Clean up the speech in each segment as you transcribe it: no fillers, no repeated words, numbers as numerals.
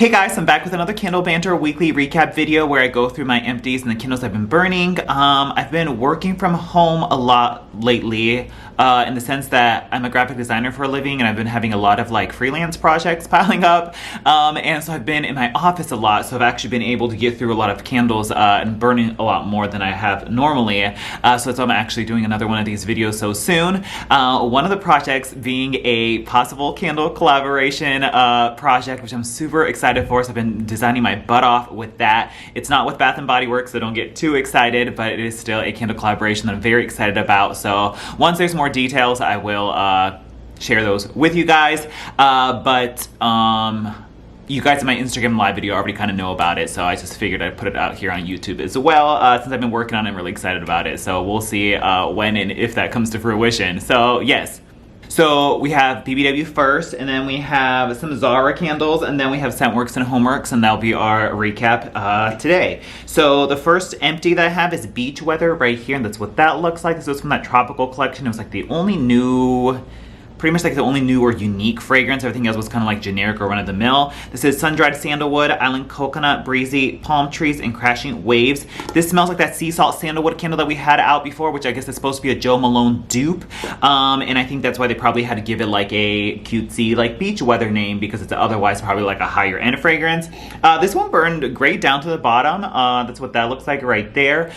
Hey guys, I'm back with another Candle Banter weekly recap video where I go through my empties and the candles I've been burning. I've been working from home a lot lately in the sense that I'm a graphic designer for a living and I've been having a lot of like freelance projects piling up. And so I've been in my office a lot, so I've actually been able to get through a lot of candles and burning a lot more than I have normally. So that's why I'm actually doing another one of these videos so soon. One of the projects being a possible candle collaboration project, which I'm super excited for, so I've been designing my butt off with that. It's not with Bath & Body Works, so don't get too excited, but it is still a candle collaboration that I'm very excited about. So once there's more details, I will share those with you guys. You guys in my Instagram live video already kind of know about it, so I just figured I'd put it out here on YouTube as well. Since I've been working on it, I'm really excited about it. So we'll see when and if that comes to fruition. So yes. So we have BBW first, and then we have some Zara Candles, and then we have Scentworks and Homeworks, and that'll be our recap today. So the first empty that I have is Beach Weather right here, and that's what that looks like. This was from that Tropical collection. It was like the only new... pretty much like the only new or unique fragrance. Everything else was kind of like generic or run-of-the-mill. This is Sun-Dried Sandalwood, Island Coconut, Breezy, Palm Trees, and Crashing Waves. This smells like that Sea Salt Sandalwood candle that we had out before, which I guess is supposed to be a Joe Malone dupe. And I think that's why they probably had to give it like a cutesy like beach weather name, because it's otherwise probably like a higher end fragrance. This one burned great down to the bottom. That's what that looks like right there.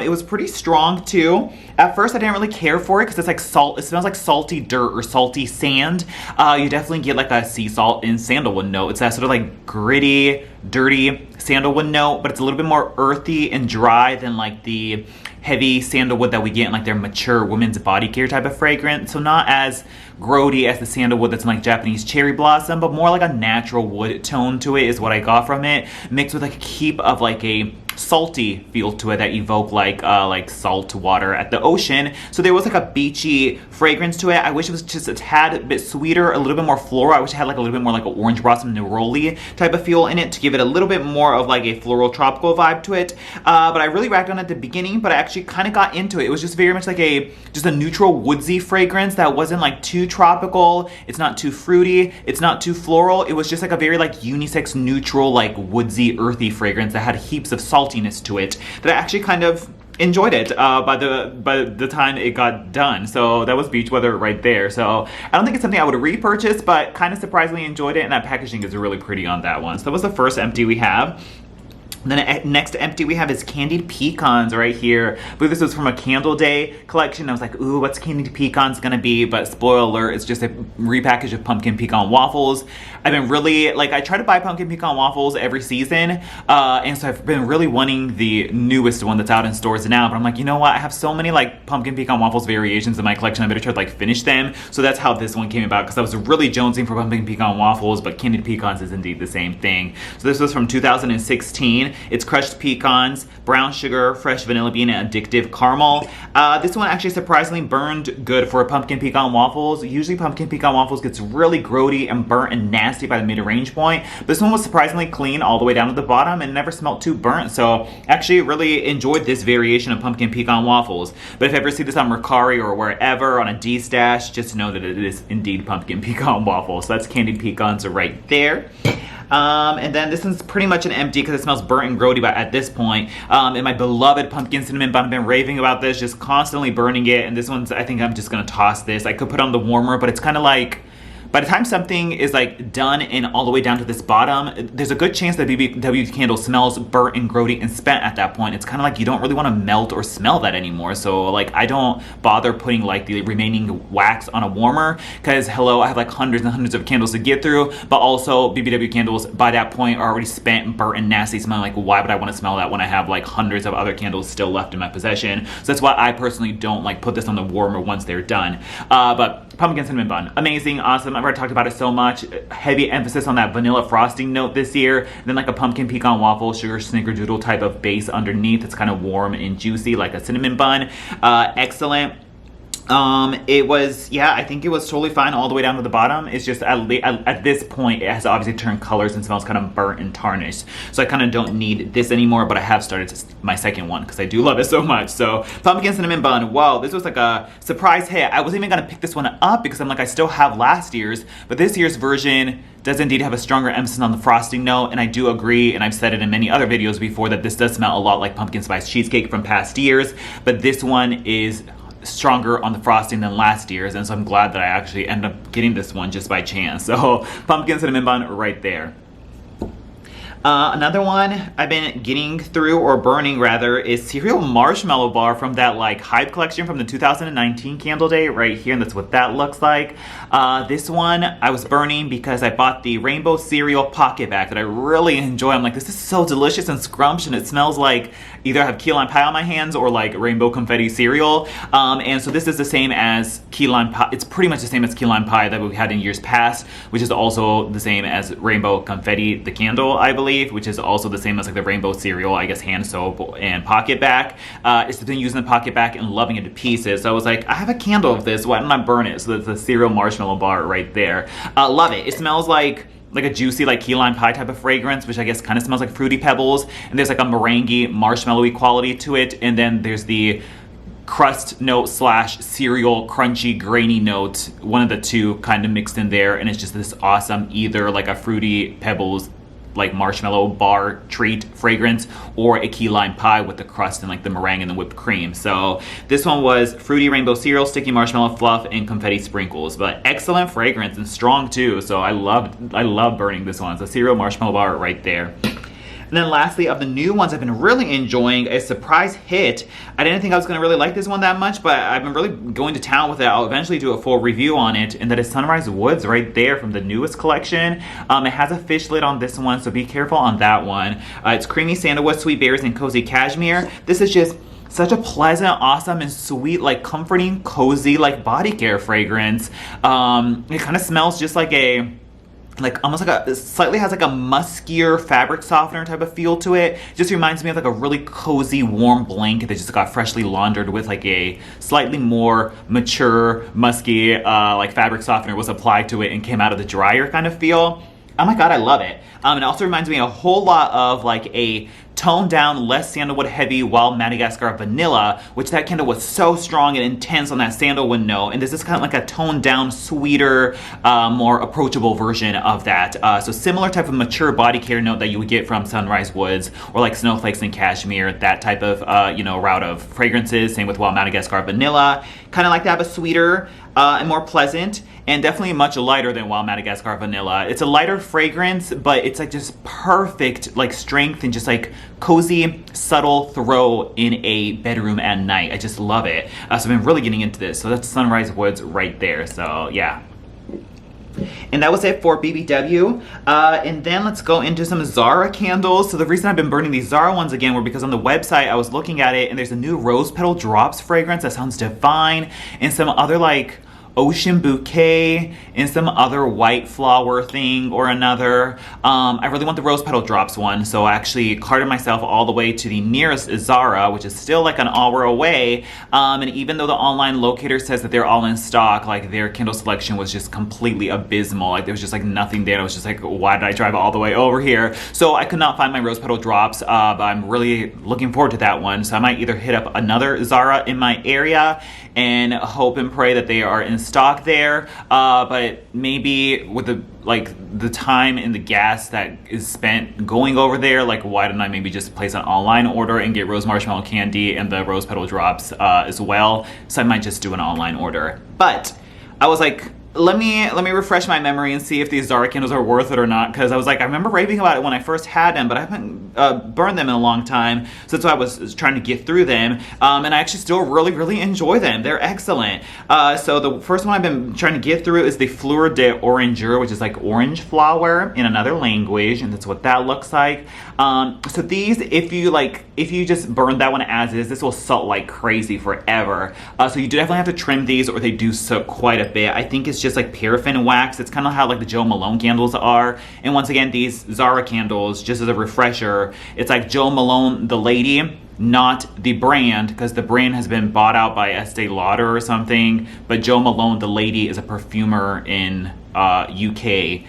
It was pretty strong too. At first I didn't really care for it because it's like salt. It smells like salty dirt or salty sand. You definitely get like a sea salt and sandalwood note. It's that sort of like gritty, dirty sandalwood note, but it's a little bit more earthy and dry than like the heavy sandalwood that we get in like their mature women's body care type of fragrance. So not as grody as the sandalwood that's in like Japanese cherry blossom, but more like a natural wood tone to it is what I got from it, mixed with like a keep of like a salty feel to it that evoke like salt water at the ocean. So there was like a beachy fragrance to it. I wish it was just a tad bit sweeter, a little bit more floral. I wish it had like a little bit more like an orange blossom neroli type of feel in it to give it a little bit more of like a floral tropical vibe to it. But I really racked on it at the beginning, but I actually kind of got into it. It was just very much like just a neutral woodsy fragrance that wasn't like too tropical. It's not too fruity. It's not too floral. It was just like a very like unisex neutral like woodsy earthy fragrance that had heaps of saltiness to it that I actually kind of enjoyed it by the time it got done. So that was Beach Weather right there. So I don't think it's something I would repurchase, but kind of surprisingly enjoyed it, and that packaging is really pretty on that one. So that was the first empty we have. And then next empty we have is Candied Pecans right here. I believe this was from a Candle Day collection. I was like, ooh, what's Candied Pecans gonna be? But spoiler alert, it's just a repackage of pumpkin pecan waffles. I've been really, like, I try to buy pumpkin pecan waffles every season. And so I've been really wanting the newest one that's out in stores now. But I'm like, you know what? I have so many like pumpkin pecan waffles variations in my collection. I better try to like finish them. So that's how this one came about, because I was really jonesing for pumpkin pecan waffles, but Candied Pecans is indeed the same thing. So this was from 2016. It's crushed pecans, brown sugar, fresh vanilla bean, and addictive caramel. This one actually surprisingly burned good for pumpkin pecan waffles. Usually pumpkin pecan waffles gets really grody and burnt and nasty by the mid-range point. This one was surprisingly clean all the way down to the bottom and never smelled too burnt. So actually really enjoyed this variation of pumpkin pecan waffles. But if you ever see this on Mercari or wherever on a D-stash, just know that it is indeed pumpkin pecan waffles. So that's Candied Pecans right there. And then this one's pretty much an empty because it smells burnt and grody at this point. And my beloved pumpkin cinnamon bun, I've been raving about this, just constantly burning it. And this one's, I think I'm just gonna toss this. I could put on the warmer, but it's kind of like, by the time something is like done and all the way down to this bottom, there's a good chance that BBW candle smells burnt and grody and spent at that point. It's kind of like you don't really want to melt or smell that anymore. So like I don't bother putting like the remaining wax on a warmer, because hello, I have like hundreds and hundreds of candles to get through, but also BBW candles by that point are already spent, burnt, and nasty smelling. Like why would I want to smell that when I have like hundreds of other candles still left in my possession? So that's why I personally don't like put this on the warmer once they're done. But pumpkin cinnamon bun, amazing, awesome. I've already talked about it so much. Heavy emphasis on that vanilla frosting note this year. And then like a pumpkin pecan waffle, sugar snickerdoodle type of base underneath. It's kind of warm and juicy like a cinnamon bun. Excellent. It was, yeah, I think it was totally fine all the way down to the bottom. It's just at this point, it has obviously turned colors and smells kind of burnt and tarnished. So I kind of don't need this anymore, but I have started my second one because I do love it so much. So Pumpkin Cinnamon Bun, wow, this was like a surprise hit. I wasn't even gonna pick this one up because I'm like, I still have last year's, but this year's version does indeed have a stronger emphasis on the frosting note, and I do agree, and I've said it in many other videos before, that this does smell a lot like pumpkin spice cheesecake from past years, but this one is stronger on the frosting than last year's, and so I'm glad that I actually ended up getting this one just by chance. So Pumpkin Cinnamon Bun right there. Another one I've been getting through, or burning rather, is Cereal Marshmallow Bar from that like Hype collection from the 2019 candle day right here, and that's what that looks like. This one I was burning because I bought the Rainbow Cereal Pocket Bag that I really enjoy. I'm like, this is so delicious and scrumptious, and it smells like either I have key lime pie on my hands or like rainbow confetti cereal. And so this is the same as key lime pie. It's pretty much the same as key lime pie that we had in years past, which is also the same as rainbow confetti, the candle, I believe, which is also the same as like the rainbow cereal, I guess, hand soap and pocket back. It's been using the pocket back and loving it to pieces. So I was like, I have a candle of this, why don't I burn it? So that's the Cereal Marshmallow Bar right there. Love it. It smells like a juicy like key lime pie type of fragrance, which I guess kind of smells like Fruity Pebbles, and there's like a meringue marshmallowy quality to it, and then there's the crust note slash cereal crunchy grainy note, one of the two kind of mixed in there, and it's just this awesome either like a Fruity Pebbles like marshmallow bar treat fragrance or a key lime pie with the crust and like the meringue and the whipped cream. So this one was fruity rainbow cereal, sticky marshmallow fluff, and confetti sprinkles, but excellent fragrance and strong too. So I love burning this one. It's a Cereal Marshmallow Bar right there. And then lastly, of the new ones I've been really enjoying, a surprise hit. I didn't think I was going to really like this one that much, but I've been really going to town with it. I'll eventually do a full review on it, and that is Sunrise Woods right there from the newest collection. It has a fish lid on this one, so be careful on that one. It's creamy sandalwood, sweet berries, and cozy cashmere. This is just such a pleasant, awesome, and sweet, like comforting, cozy, like body care fragrance. It kind of smells just like almost like a, slightly has like a muskier fabric softener type of feel to it. Just reminds me of like a really cozy, warm blanket that just got freshly laundered with like a slightly more mature, musky, like fabric softener was applied to it and came out of the dryer kind of feel. Oh my god, I love it. It also reminds me a whole lot of like a toned down, less sandalwood heavy Wild Madagascar Vanilla, which that candle was so strong and intense on that sandalwood note, and this is kind of like a toned down, sweeter, more approachable version of that. So similar type of mature body care note that you would get from Sunrise Woods or like Snowflakes and Cashmere, that type of route of fragrances. Same with Wild Madagascar Vanilla, kind of like that, but sweeter and more pleasant, and definitely much lighter than Wild Madagascar Vanilla. It's a lighter fragrance, but it's like just perfect like strength and just like cozy, subtle throw in a bedroom at night. I just love it. So I've been really getting into this. So that's Sunrise Woods right there. So yeah. And that was it for BBW. And then let's go into some Zara candles. So the reason I've been burning these Zara ones again were because on the website I was looking at it and there's a new Rose Petal Drops fragrance that sounds divine, and some other like Ocean Bouquet and some other white flower thing or another. I really want the Rose Petal Drops one, so I actually carted myself all the way to the nearest Zara, which is still like an hour away. And even though the online locator says that they're all in stock, like their candle selection was just completely abysmal. Like there was just like nothing there. I was just like, why did I drive all the way over here? So I could not find my Rose Petal Drops, but I'm really looking forward to that one. So I might either hit up another Zara in my area and hope and pray that they are in stock there, but maybe with the time and the gas that is spent going over there, like why don't I maybe just place an online order and get Rose Marshmallow Candy and the Rose Petal Drops as well. So I might just do an online order. But I was like, let me refresh my memory and see if these Zara candles are worth it or not, because I was like, I remember raving about it when I first had them, but I haven't burned them in a long time, so that's why I was trying to get through them, and I actually still really enjoy them. They're excellent. So the first one I've been trying to get through is the Fleur de Oranger, which is like orange flower in another language, and that's what that looks like. So these, if you just burn that one as is, this will soak like crazy forever. So you do definitely have to trim these, or they do soak quite a bit. I think it's just like paraffin wax. It's kind of how like the Jo Malone candles are. And once again, these Zara candles, just as a refresher, it's like Jo Malone the lady, not the brand, because the brand has been bought out by Estee Lauder or something, but Jo Malone, the lady, is a perfumer in UK.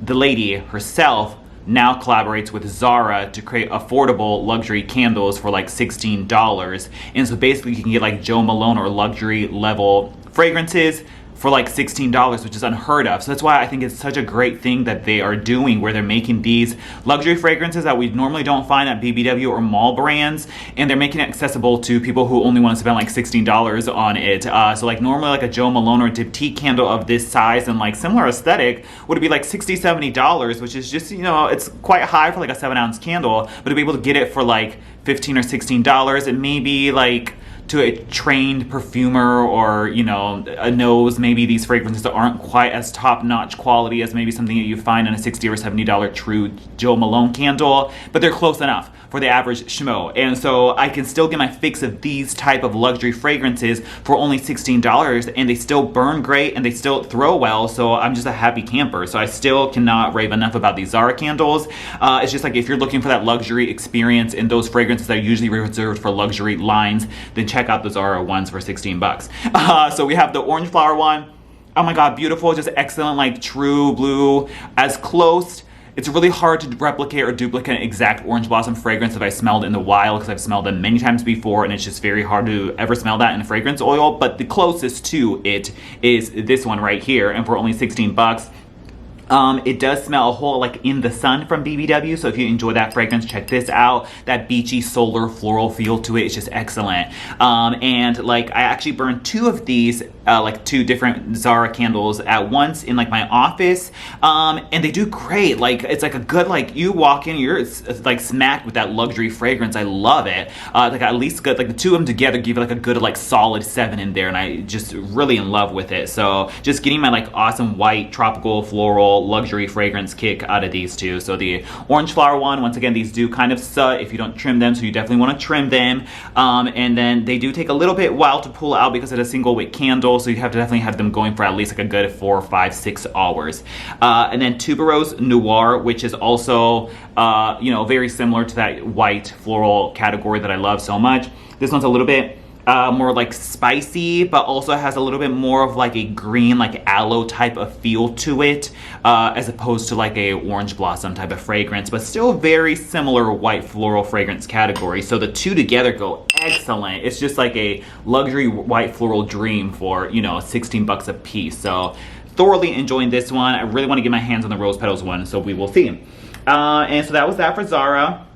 The lady herself now collaborates with Zara to create affordable luxury candles for like $16. And so basically you can get like Jo Malone or luxury level fragrances for like $16, which is unheard of. So that's why I think it's such a great thing that they are doing, where they're making these luxury fragrances that we normally don't find at BBW or mall brands, and they're making it accessible to people who only want to spend like $16 on it. So like normally like a Jo Malone or Diptyque candle of this size and like similar aesthetic would be like $60, $70, which is just, you know, it's quite high for like a 7-ounce candle, but to be able to get it for like $15 or $16, it may be like, to a trained perfumer or, you know, a nose, maybe these fragrances aren't quite as top-notch quality as maybe something that you find in a $60 or $70 true Jo Malone candle, but they're close enough for the average schmo. And so I can still get my fix of these type of luxury fragrances for only $16, and they still burn great and they still throw well, so I'm just a happy camper. So I still cannot rave enough about these Zara candles. It's just like if you're looking for that luxury experience in those fragrances that are usually reserved for luxury lines, then check out the Zara ones for $16. So we have the orange flower one. Oh my god, beautiful, just excellent, like true blue, as close. It's really hard to replicate or duplicate an exact orange blossom fragrance that I smelled in the wild, because I've smelled them many times before, and it's just very hard to ever smell that in a fragrance oil. But the closest to it is this one right here, and for only $16. It does smell a whole like in the sun from BBW, so if you enjoy that fragrance, check this out. That beachy solar floral feel to it is just excellent. And like I actually burned 2 of these, like 2 different Zara candles at once in like my office, and they do great. Like it's like a good, like you walk in, you're like smacked with that luxury fragrance. I love it. Like at least good, like the 2 of them together give it like a good like solid 7 in there, and I just really in love with it. So just getting my like awesome white tropical floral luxury fragrance kick out of these 2. So the orange flower one, once again, these do kind of sut if you don't trim them, so you definitely want to trim them. And then they do take a little bit while to pull out because it's a single wick candle, so you have to definitely have them going for at least like a good 4, 5, 6 hours. And then Tuberose Noir, which is also you know, very similar to that white floral category that I love so much. This one's a little bit more like spicy, but also has a little bit more of like a green, like aloe type of feel to it, as opposed to like a orange blossom type of fragrance, but still very similar white floral fragrance category. So the 2 together go excellent. It's just like a luxury white floral dream for, you know, $16 a piece. So thoroughly enjoying this one. I really want to get my hands on the rose petals one, so we will see. And so that was that for Zara.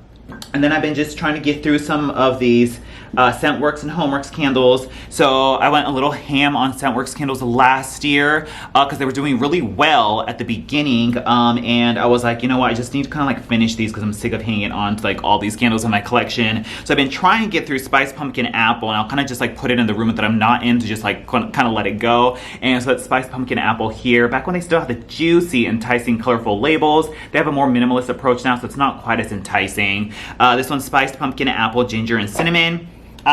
And then I've been just trying to get through some of these Scentworks and Homeworks candles. So I went a little ham on Scentworks candles last year because they were doing really well at the beginning, and I was like, you know what, I just need to kind of like finish these because I'm sick of hanging on to like all these candles in my collection. So I've been trying to get through Spice Pumpkin Apple, and I'll kind of just like put it in the room that I'm not in to just like kind of let it go. And so that's Spice Pumpkin Apple here. Back when they still had the juicy, enticing, colorful labels, they have a more minimalist approach now, so it's not quite as enticing. This one's Spiced Pumpkin Apple, Ginger, and Cinnamon.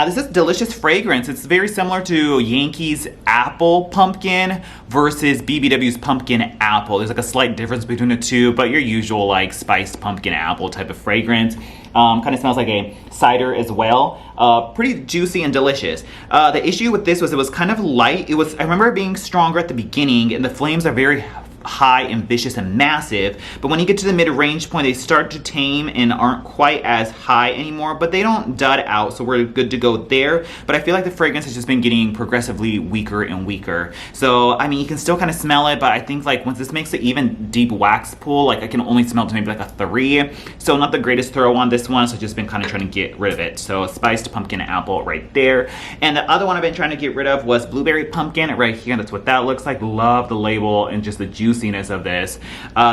This is delicious fragrance. It's very similar to Yankees Apple Pumpkin versus BBW's Pumpkin Apple. There's like a slight difference between the 2, but your usual like spiced pumpkin apple type of fragrance. Kind of smells like a cider as well. Pretty juicy and delicious. The issue with this was it was kind of light. I remember it being stronger at the beginning, and the flames are very high, ambitious, and massive, but when you get to the mid-range point, they start to tame and aren't quite as high anymore, but they don't dud out, so we're good to go there. But I feel like the fragrance has just been getting progressively weaker and weaker. So, I mean, you can still kind of smell it, but I think like once this makes an even deep wax pull, like I can only smell it to maybe like a 3. So not the greatest throw on this one, so I've just been kind of trying to get rid of it. So Spiced Pumpkin Apple right there. And the other one I've been trying to get rid of was Blueberry Pumpkin right here. That's what that looks like. Love the label and just the juiciness of this.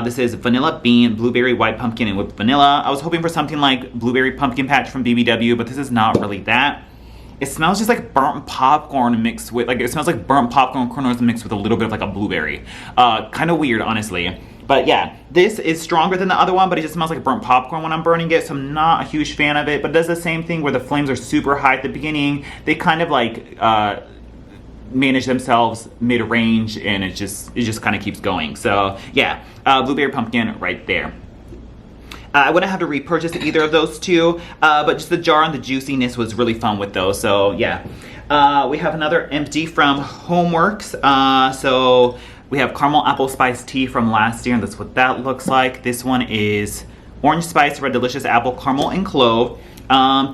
This is Vanilla Bean, Blueberry White Pumpkin, and Whipped Vanilla. I was hoping for something like Blueberry Pumpkin Patch from BBW, but this is not really that. It smells just like burnt popcorn mixed with, like, it smells like burnt popcorn kernels mixed with a little bit of like a blueberry. Kind of weird, honestly. But yeah, this is stronger than the other one, but it just smells like burnt popcorn when I'm burning it, so I'm not a huge fan of it. But it does the same thing where the flames are super high at the beginning. They kind of like manage themselves mid-range, and it just kind of keeps going. So yeah, Blueberry Pumpkin right there. I wouldn't have to repurchase either of those two, but just the jar and the juiciness was really fun with those. So yeah. We have another empty from Homeworks. So we have caramel apple spice tea from last year, and that's what that looks like. This one is orange spice, red delicious apple, caramel, and clove.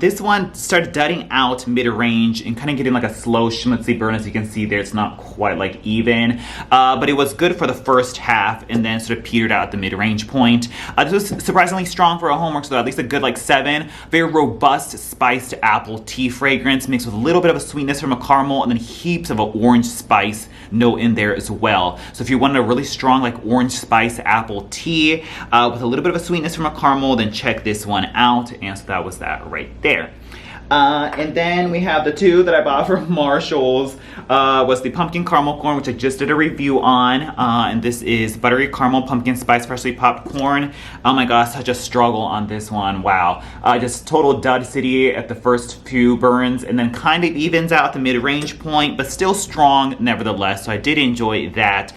This one started dudding out mid-range and kind of getting like a slow schmutzy burn. As you can see there, it's not quite like even, but it was good for the first half and then sort of petered out at the mid-range point. This was surprisingly strong for a Homework, so at least a good like 7. Very robust spiced apple tea fragrance mixed with a little bit of a sweetness from a caramel and then heaps of an orange spice note in there as well. So if you wanted a really strong like orange spice apple tea with a little bit of a sweetness from a caramel, then check this one out. And so that was that right there. And then we have the two that I bought from Marshall's. Was the pumpkin caramel corn, which I just did a review on, and this is buttery caramel pumpkin spice freshly popped corn. Oh my gosh, such a struggle on this one. Wow. Just total dud city at the first few burns, and then kind of evens out the mid-range point, but still strong nevertheless. So I did enjoy that.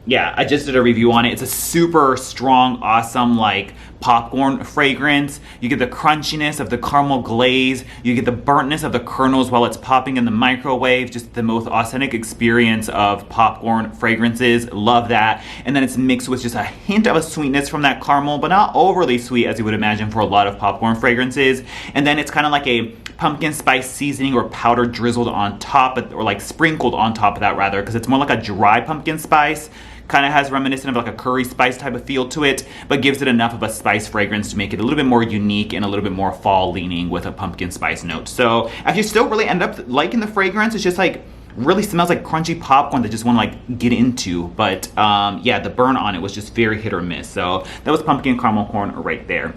Yeah, I just did a review on it. It's a super strong, awesome, like popcorn fragrance. You get the crunchiness of the caramel glaze. You get the burntness of the kernels while it's popping in the microwave. Just the most authentic experience of popcorn fragrances. Love that. And then it's mixed with just a hint of a sweetness from that caramel, but not overly sweet as you would imagine for a lot of popcorn fragrances. And then it's kind of like a pumpkin spice seasoning or powder drizzled on top, or like sprinkled on top of that rather, because it's more like a dry pumpkin spice. Kind of has reminiscent of like a curry spice type of feel to it, but gives it enough of a spice fragrance to make it a little bit more unique and a little bit more fall leaning with a pumpkin spice note. So if you still really end up liking the fragrance, it's just like really smells like crunchy popcorn that just want to like get into. But yeah, the burn on it was just very hit or miss. So that was pumpkin caramel corn right there.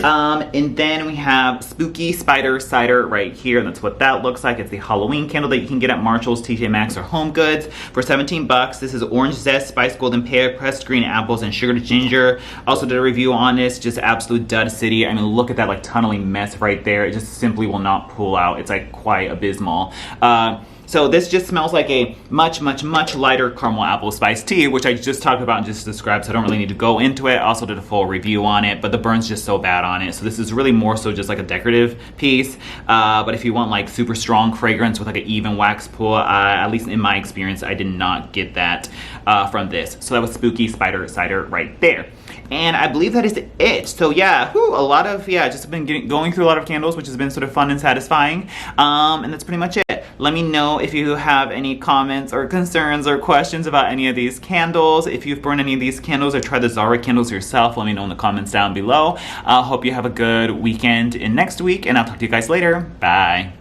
And then we have Spooky Spider Cider right here, and that's what that looks like. It's the Halloween candle that you can get at Marshall's, TJ Maxx, or Home Goods for 17 bucks. This is orange zest, spiced golden pear, pressed green apples, and sugared ginger. Also did a review on this, just absolute dud city. I mean, look at that like tunneling mess right there. It just simply will not pull out. It's like quite abysmal. So this just smells like a much, much, much lighter caramel apple spice tea, which I just talked about and just described, so I don't really need to go into it. I also did a full review on it, but the burn's just so bad on it. So this is really more so just like a decorative piece. But if you want like super strong fragrance with like an even wax pull, at least in my experience, I did not get that from this. So that was Spooky Spider Cider right there. And I believe that is it. So yeah, a lot of, just been going through a lot of candles, which has been sort of fun and satisfying. And that's pretty much it. Let me know if you have any comments or concerns or questions about any of these candles. If you've burned any of these candles or tried the Zara candles yourself, let me know in the comments down below. Hope you have a good weekend in next week, and I'll talk to you guys later. Bye.